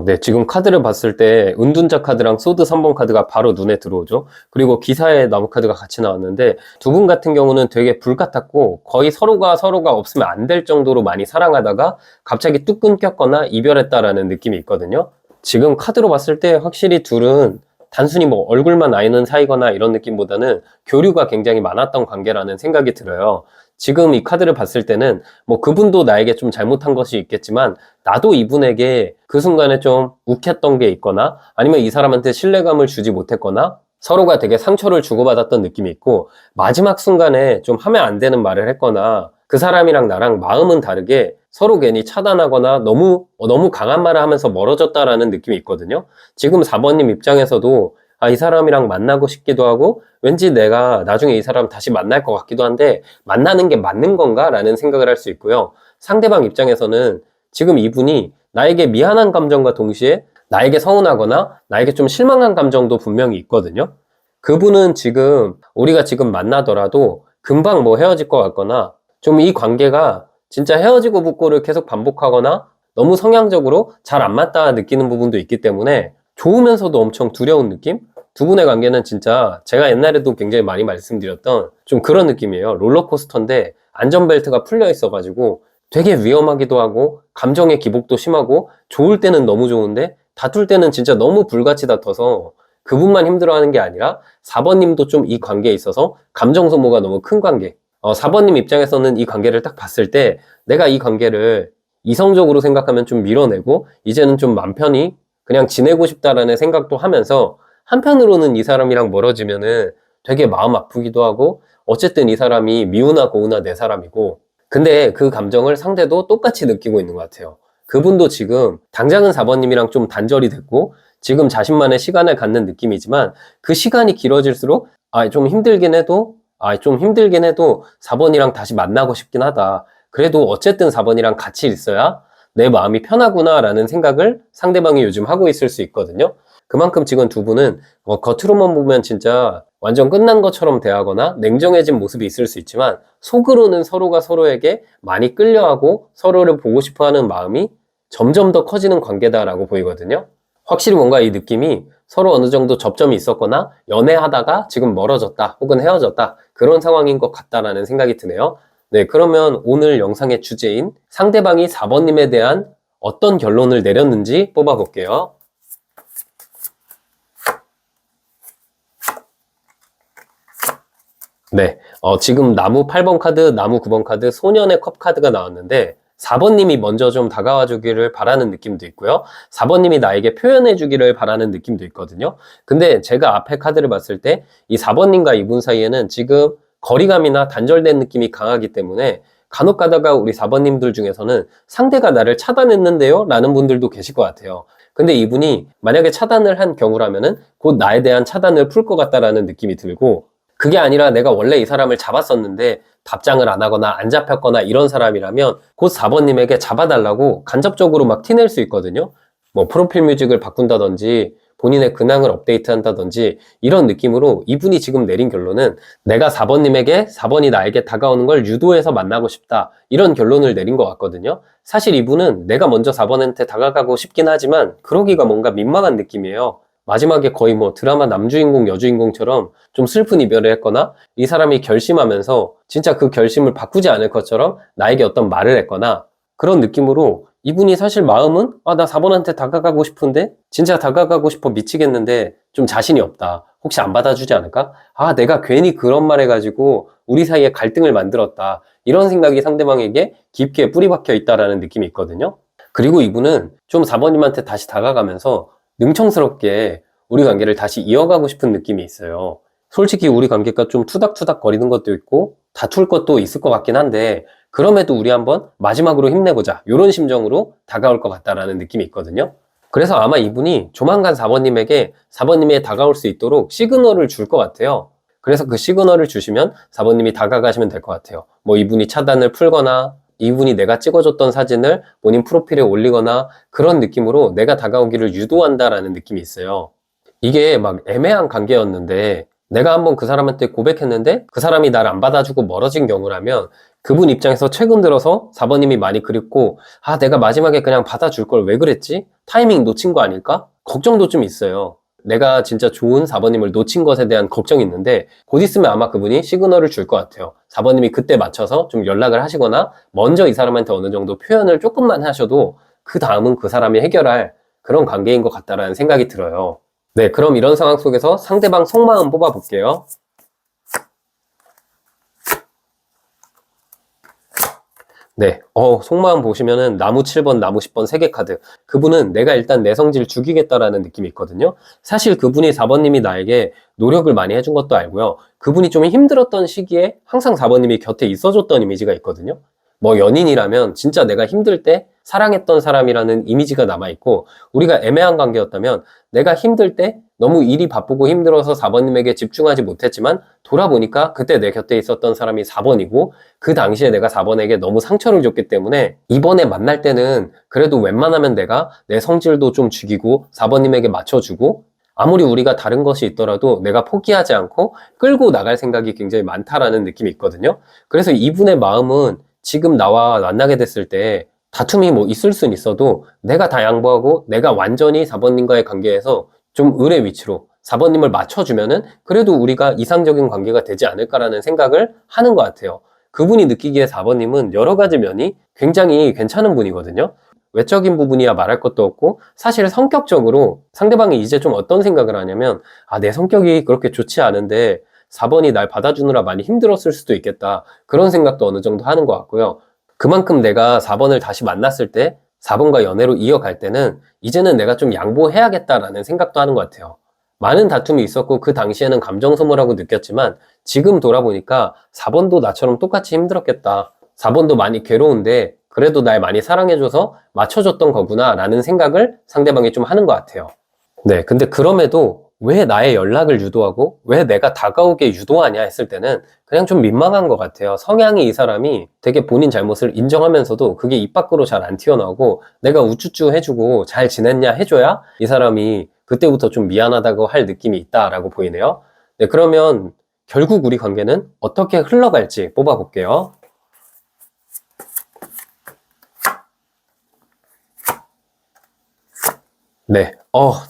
A: 네, 지금 카드를 봤을 때 은둔자 카드랑 소드 3번 카드가 바로 눈에 들어오죠. 그리고 기사에 나무 카드가 같이 나왔는데 두 분 같은 경우는 되게 불같았고 거의 서로가 없으면 안 될 정도로 많이 사랑하다가 갑자기 뚝 끊겼거나 이별했다라는 느낌이 있거든요. 지금 카드로 봤을 때 확실히 둘은 단순히 뭐 얼굴만 아이는 사이거나 이런 느낌보다는 교류가 굉장히 많았던 관계라는 생각이 들어요. 지금 이 카드를 봤을 때는 뭐 그분도 나에게 좀 잘못한 것이 있겠지만 나도 이분에게 그 순간에 좀 욱했던 게 있거나 아니면 이 사람한테 신뢰감을 주지 못했거나 서로가 되게 상처를 주고받았던 느낌이 있고 마지막 순간에 좀 하면 안 되는 말을 했거나 그 사람이랑 나랑 마음은 다르게 서로 괜히 차단하거나 너무 강한 말을 하면서 멀어졌다라는 느낌이 있거든요. 지금 4번님 입장에서도 이 사람이랑 만나고 싶기도 하고 왠지 내가 나중에 이 사람 다시 만날 것 같기도 한데 만나는 게 맞는 건가? 라는 생각을 할 수 있고요. 상대방 입장에서는 지금 이분이 나에게 미안한 감정과 동시에 나에게 서운하거나 나에게 좀 실망한 감정도 분명히 있거든요. 그분은 지금 우리가 지금 만나더라도 금방 뭐 헤어질 것 같거나 좀 이 관계가 진짜 헤어지고 붙고를 계속 반복하거나 너무 성향적으로 잘 안 맞다 느끼는 부분도 있기 때문에 좋으면서도 엄청 두려운 느낌? 두 분의 관계는 진짜 제가 옛날에도 굉장히 많이 말씀드렸던 좀 그런 느낌이에요. 롤러코스터인데 안전벨트가 풀려 있어가지고 되게 위험하기도 하고 감정의 기복도 심하고 좋을 때는 너무 좋은데 다툴 때는 진짜 너무 불같이 다퉈서 그분만 힘들어하는 게 아니라 4번님도 좀 이 관계에 있어서 감정 소모가 너무 큰 관계. 4번님 입장에서는 이 관계를 딱 봤을 때 내가 이 관계를 이성적으로 생각하면 좀 밀어내고 이제는 좀 맘 편히 그냥 지내고 싶다라는 생각도 하면서 한편으로는 이 사람이랑 멀어지면은 되게 마음 아프기도 하고 어쨌든 이 사람이 미우나 고우나 내 사람이고 근데 그 감정을 상대도 똑같이 느끼고 있는 것 같아요. 그분도 지금 당장은 4번님이랑 좀 단절이 됐고 지금 자신만의 시간을 갖는 느낌이지만 그 시간이 길어질수록 좀 힘들긴 해도 4번이랑 다시 만나고 싶긴 하다. 그래도 어쨌든 4번이랑 같이 있어야 내 마음이 편하구나 라는 생각을 상대방이 요즘 하고 있을 수 있거든요. 그만큼 지금 두 분은 겉으로만 보면 진짜 완전 끝난 것처럼 대하거나 냉정해진 모습이 있을 수 있지만 속으로는 서로가 서로에게 많이 끌려하고 서로를 보고 싶어 하는 마음이 점점 더 커지는 관계다라고 보이거든요. 확실히 뭔가 이 느낌이 서로 어느 정도 접점이 있었거나 연애하다가 지금 멀어졌다 혹은 헤어졌다 그런 상황인 것 같다라는 생각이 드네요. 네, 그러면 오늘 영상의 주제인 상대방이 4번님에 대한 어떤 결론을 내렸는지 뽑아볼게요. 네, 지금 나무 8번 카드, 나무 9번 카드, 소년의 컵 카드가 나왔는데 4번님이 먼저 좀 다가와 주기를 바라는 느낌도 있고요. 4번님이 나에게 표현해 주기를 바라는 느낌도 있거든요. 근데 제가 앞에 카드를 봤을 때 이 4번님과 이분 사이에는 지금 거리감이나 단절된 느낌이 강하기 때문에 간혹 가다가 우리 4번님들 중에서는 상대가 나를 차단했는데요? 라는 분들도 계실 것 같아요. 근데 이분이 만약에 차단을 한 경우라면은 곧 나에 대한 차단을 풀 것 같다라는 느낌이 들고 그게 아니라 내가 원래 이 사람을 잡았었는데 답장을 안 하거나 안 잡혔거나 이런 사람이라면 곧 4번님에게 잡아달라고 간접적으로 막 티낼 수 있거든요. 뭐 프로필 뮤직을 바꾼다든지 본인의 근황을 업데이트한다든지 이런 느낌으로 이분이 지금 내린 결론은 내가 4번님에게 4번이 나에게 다가오는 걸 유도해서 만나고 싶다 이런 결론을 내린 것 같거든요. 사실 이분은 내가 먼저 4번한테 다가가고 싶긴 하지만 그러기가 뭔가 민망한 느낌이에요. 마지막에 거의 뭐 드라마 남주인공 여주인공처럼 좀 슬픈 이별을 했거나 이 사람이 결심하면서 진짜 그 결심을 바꾸지 않을 것처럼 나에게 어떤 말을 했거나 그런 느낌으로 이분이 사실 마음은 나 4번한테 다가가고 싶은데 진짜 다가가고 싶어 미치겠는데 좀 자신이 없다. 혹시 안 받아주지 않을까? 내가 괜히 그런 말 해가지고 우리 사이에 갈등을 만들었다. 이런 생각이 상대방에게 깊게 뿌리박혀 있다라는 느낌이 있거든요. 그리고 이분은 좀 4번님한테 다시 다가가면서 능청스럽게 우리 관계를 다시 이어가고 싶은 느낌이 있어요. 솔직히 우리 관계가 좀 투닥투닥 거리는 것도 있고 다툴 것도 있을 것 같긴 한데 그럼에도 우리 한번 마지막으로 힘내보자 이런 심정으로 다가올 것 같다라는 느낌이 있거든요. 그래서 아마 이분이 조만간 4번님에게 4번님에 다가올 수 있도록 시그널을 줄 것 같아요. 그래서 그 시그널을 주시면 4번님이 다가가시면 될 것 같아요. 뭐 이분이 차단을 풀거나 이분이 내가 찍어줬던 사진을 본인 프로필에 올리거나 그런 느낌으로 내가 다가오기를 유도한다라는 느낌이 있어요. 이게 막 애매한 관계였는데 내가 한번 그 사람한테 고백했는데 그 사람이 나를 안 받아주고 멀어진 경우라면 그분 입장에서 최근 들어서 4번님이 많이 그립고 내가 마지막에 그냥 받아줄 걸 왜 그랬지? 타이밍 놓친 거 아닐까? 걱정도 좀 있어요. 내가 진짜 좋은 4번님을 놓친 것에 대한 걱정이 있는데 곧 있으면 아마 그분이 시그널을 줄 것 같아요. 4번님이 그때 맞춰서 좀 연락을 하시거나 먼저 이 사람한테 어느 정도 표현을 조금만 하셔도 그 다음은 그 사람이 해결할 그런 관계인 것 같다라는 생각이 들어요. 네, 그럼 이런 상황 속에서 상대방 속마음 뽑아볼게요. 네, 속마음 보시면은 나무 7번, 나무 10번 3개 카드. 그분은 내가 일단 내 성질 죽이겠다라는 느낌이 있거든요. 사실 그분이 4번님이 나에게 노력을 많이 해준 것도 알고요. 그분이 좀 힘들었던 시기에 항상 4번님이 곁에 있어줬던 이미지가 있거든요. 뭐 연인이라면 진짜 내가 힘들 때 사랑했던 사람이라는 이미지가 남아있고 우리가 애매한 관계였다면 내가 힘들 때 너무 일이 바쁘고 힘들어서 4번님에게 집중하지 못했지만 돌아보니까 그때 내 곁에 있었던 사람이 4번이고 그 당시에 내가 4번에게 너무 상처를 줬기 때문에 이번에 만날 때는 그래도 웬만하면 내가 내 성질도 좀 죽이고 4번님에게 맞춰주고 아무리 우리가 다른 것이 있더라도 내가 포기하지 않고 끌고 나갈 생각이 굉장히 많다라는 느낌이 있거든요. 그래서 이분의 마음은 지금 나와 만나게 됐을 때 다툼이 뭐 있을 순 있어도 내가 다 양보하고 내가 완전히 4번님과의 관계에서 좀 을의 위치로 4번님을 맞춰주면은 그래도 우리가 이상적인 관계가 되지 않을까라는 생각을 하는 것 같아요. 그분이 느끼기에 4번님은 여러 가지 면이 굉장히 괜찮은 분이거든요. 외적인 부분이야 말할 것도 없고 사실 성격적으로 상대방이 이제 좀 어떤 생각을 하냐면 내 성격이 그렇게 좋지 않은데 4번이 날 받아주느라 많이 힘들었을 수도 있겠다. 그런 생각도 어느 정도 하는 것 같고요. 그만큼 내가 4번을 다시 만났을 때 4번과 연애로 이어갈 때는 이제는 내가 좀 양보해야겠다라는 생각도 하는 것 같아요. 많은 다툼이 있었고 그 당시에는 감정 소모라고 느꼈지만 지금 돌아보니까 4번도 나처럼 똑같이 힘들었겠다. 4번도 많이 괴로운데 그래도 날 많이 사랑해줘서 맞춰줬던 거구나 라는 생각을 상대방이 좀 하는 것 같아요. 네, 근데 그럼에도 왜 나의 연락을 유도하고 왜 내가 다가오게 유도하냐 했을 때는 그냥 좀 민망한 것 같아요. 성향이 이 사람이 되게 본인 잘못을 인정하면서도 그게 입 밖으로 잘 안 튀어나오고 내가 우쭈쭈 해주고 잘 지냈냐 해줘야 이 사람이 그때부터 좀 미안하다고 할 느낌이 있다라고 보이네요. 네, 그러면 결국 우리 관계는 어떻게 흘러갈지 뽑아볼게요. 네.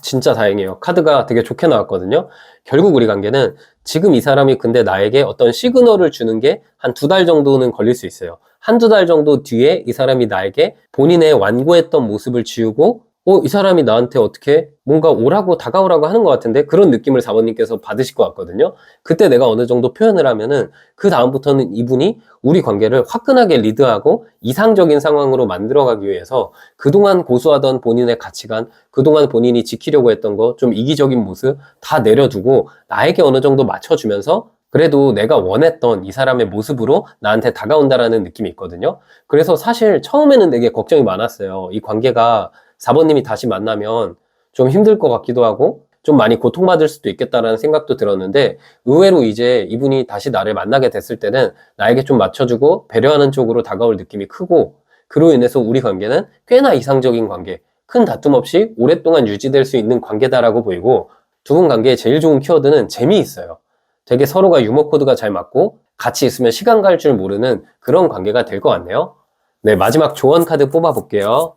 A: 진짜 다행이에요. 카드가 되게 좋게 나왔거든요. 결국 우리 관계는 지금 이 사람이 근데 나에게 어떤 시그널을 주는 게 한 2달 정도는 걸릴 수 있어요. 한두 달 정도 뒤에 이 사람이 나에게 본인의 완고했던 모습을 지우고 이 사람이 나한테 어떻게 뭔가 오라고 다가오라고 하는 것 같은데 그런 느낌을 4번님께서 받으실 것 같거든요. 그때 내가 어느 정도 표현을 하면은 그 다음부터는 이분이 우리 관계를 화끈하게 리드하고 이상적인 상황으로 만들어가기 위해서 그동안 고수하던 본인의 가치관, 그동안 본인이 지키려고 했던 거, 좀 이기적인 모습 다 내려두고 나에게 어느 정도 맞춰주면서 그래도 내가 원했던 이 사람의 모습으로 나한테 다가온다라는 느낌이 있거든요. 그래서 사실 처음에는 되게 걱정이 많았어요. 이 관계가 4번님이 다시 만나면 좀 힘들 것 같기도 하고 좀 많이 고통받을 수도 있겠다라는 생각도 들었는데 의외로 이제 이분이 다시 나를 만나게 됐을 때는 나에게 좀 맞춰주고 배려하는 쪽으로 다가올 느낌이 크고 그로 인해서 우리 관계는 꽤나 이상적인 관계, 큰 다툼 없이 오랫동안 유지될 수 있는 관계다라고 보이고 두 분 관계의 제일 좋은 키워드는 재미있어요. 되게 서로가 유머 코드가 잘 맞고 같이 있으면 시간 갈 줄 모르는 그런 관계가 될 것 같네요. 네, 마지막 조언 카드 뽑아볼게요.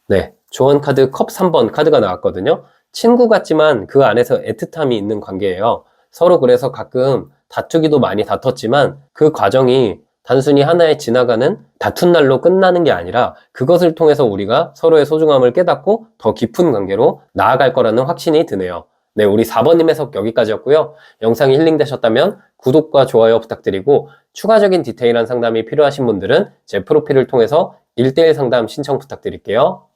A: 네, 조언 카드 컵 3번 카드가 나왔거든요. 친구 같지만 그 안에서 애틋함이 있는 관계예요. 서로 그래서 가끔 다투기도 많이 다퉜지만 그 과정이 단순히 하나의 지나가는 다툰 날로 끝나는 게 아니라 그것을 통해서 우리가 서로의 소중함을 깨닫고 더 깊은 관계로 나아갈 거라는 확신이 드네요. 네, 우리 4번님 해석 여기까지였고요. 영상이 힐링되셨다면 구독과 좋아요 부탁드리고 추가적인 디테일한 상담이 필요하신 분들은 제 프로필을 통해서 1대1 상담 신청 부탁드릴게요.